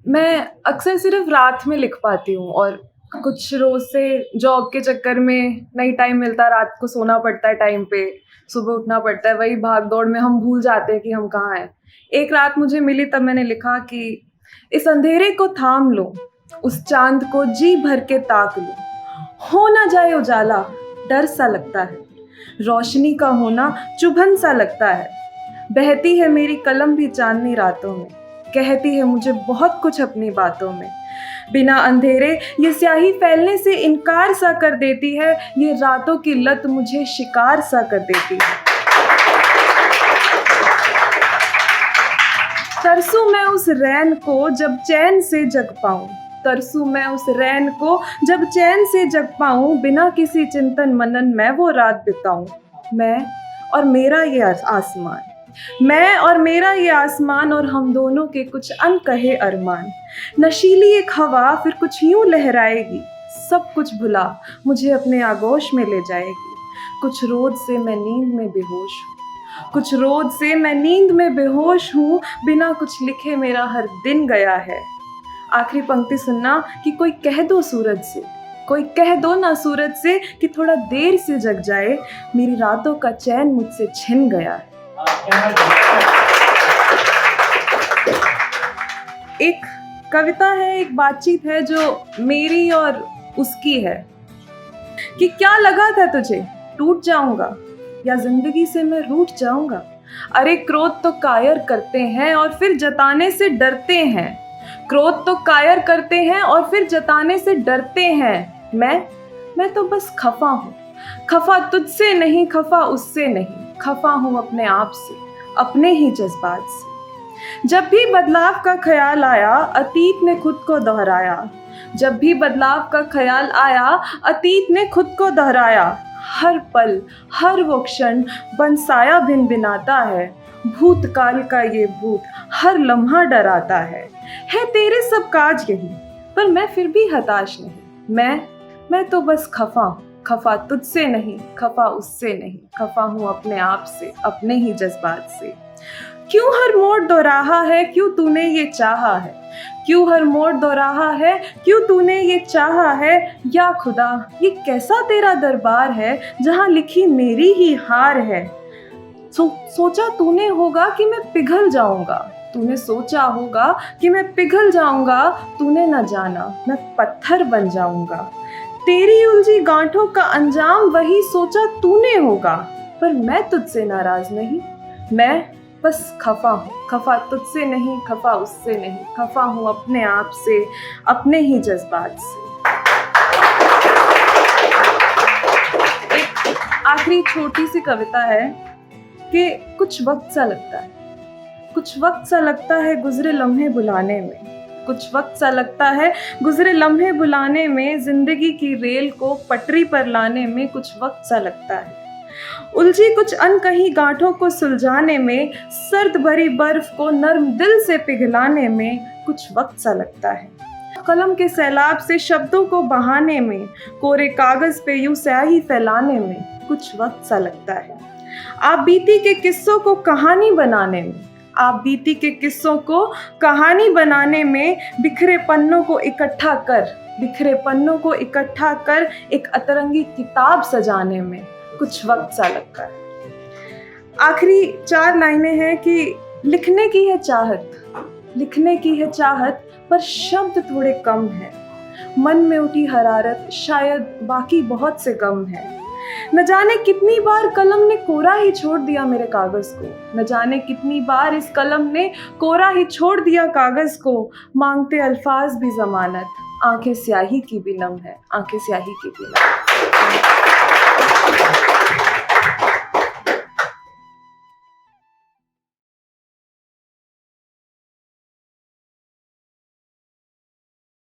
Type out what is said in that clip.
मैं अक्सर सिर्फ़ रात में लिख पाती हूँ और कुछ रोज़ से जॉब के चक्कर में नहीं टाइम मिलता, रात को सोना पड़ता है टाइम पे, सुबह उठना पड़ता है, वही भाग-दौड़ में हम भूल जाते हैं कि हम कहाँ हैं। एक रात मुझे मिली तब मैंने लिखा कि इस अंधेरे को थाम लूँ, उस चाँद को जी भर के ताक लूँ, हो ना जाए उजाला, डर सा लगता है, रोशनी का होना चुभन सा लगता है। बहती है मेरी कलम भी चांदनी रातों में, कहती है मुझे बहुत कुछ अपनी बातों में। बिना अंधेरे ये स्याही फैलने से इनकार सा कर देती है, ये रातों की लत मुझे शिकार सा कर देती है। तरसूं मैं उस रैन को जब चैन से जग पाऊं, तरसूं मैं उस रैन को जब चैन से जग पाऊं, बिना किसी चिंतन मनन मैं वो रात बिताऊं। मैं और मेरा ये आसमान, मैं और मेरा ये आसमान और हम दोनों के कुछ अनकहे अरमान। नशीली एक हवा फिर कुछ यूं लहराएगी, सब कुछ भुला मुझे अपने आगोश में ले जाएगी। कुछ रोज से मैं नींद में बेहोश हूँ, कुछ रोज से मैं नींद में बेहोश हूँ, बिना कुछ लिखे मेरा हर दिन गया है। आखिरी पंक्ति सुनना कि कोई कह दो सूरज से, कोई कह दो ना सूरज से कि थोड़ा देर से जग जाए, मेरी रातों का चैन मुझसे छिन गया है। एक कविता है, एक बातचीत है जो मेरी और उसकी है कि क्या लगा था तुझे टूट जाऊंगा या जिंदगी से मैं रूठ जाऊंगा। अरे क्रोध तो कायर करते हैं और फिर जताने से डरते हैं, क्रोध तो कायर करते हैं और फिर जताने से डरते हैं। मैं तो बस खफा हूँ, खफा तुझसे नहीं, खफा उससे नहीं, खफा हूँ अपने आप से, अपने ही जज्बात से। जब भी बदलाव का ख्याल आया अतीत ने खुद को दोहराया, जब भी बदलाव का ख्याल आया अतीत ने खुद को दोहराया। हर पल हर वो क्षण बनसाया भिन भिनाता है, भूतकाल का ये भूत हर लम्हा डराता है तेरे सब काज यही, पर मैं फिर भी हताश नहीं। मैं तो बस खफा हूँ, खफा तुझसे नहीं, खफा उससे नहीं, खफा हूँ अपने आप से, अपने ही जज्बात से। क्यों हर मोड़ दोराहा है, क्यों तूने ये चाहा है, क्यों हर मोड़ दोराहा है, क्यों तूने ये चाहा है। या खुदा ये कैसा तेरा दरबार है, जहाँ लिखी मेरी ही हार है। सोचा तूने होगा कि मैं पिघल जाऊंगा, तूने सोचा होगा कि मैं पिघल जाऊंगा, तूने न जाना मैं पत्थर बन जाऊंगा। तेरी उलझी गांठों का अंजाम वही सोचा तूने होगा, पर मैं तुझसे नाराज नहीं, मैं बस खफा हूँ, खफा तुझसे नहीं, खफा उससे नहीं, खफा हूँ अपने आप से, अपने ही जज्बात से। एक आखिरी छोटी सी कविता है कि कुछ वक्त सा लगता है, कुछ वक्त सा लगता है गुजरे लम्हे बुलाने में, कुछ वक्त सा लगता है गुजरे लम्हे बुलाने में, जिंदगी की रेल को पटरी पर लाने में कुछ वक्त सा लगता है। उलझी कुछ अनकही गांठों को सुलझाने में, सर्द भरी बर्फ को नर्म दिल से पिघलाने में कुछ वक्त सा लगता है। कलम के सैलाब से शब्दों को बहाने में, कोरे कागज पे यूं स्याही फैलाने में कुछ वक्त सा लगता है। आप बीती के किस्सों को कहानी बनाने में, आप बीती के किस्सों को कहानी बनाने में, बिखरे पन्नों को इकट्ठा कर, बिखरे पन्नों को इकट्ठा कर एक अतरंगी किताब सजाने में कुछ वक्त सा लगता है। आखिरी 4 लाइनें हैं कि लिखने की है चाहत, लिखने की है चाहत, पर शब्द थोड़े कम हैं। मन में उठी हरारत शायद बाकी बहुत से गम है। न जाने कितनी बार कलम ने कोरा ही छोड़ दिया मेरे कागज को, न जाने कितनी बार इस कलम ने कोरा ही छोड़ दिया कागज को। मांगते अल्फाज भी जमानत, आंखें स्याही की भी नम है, आंखें स्याही की भी नम।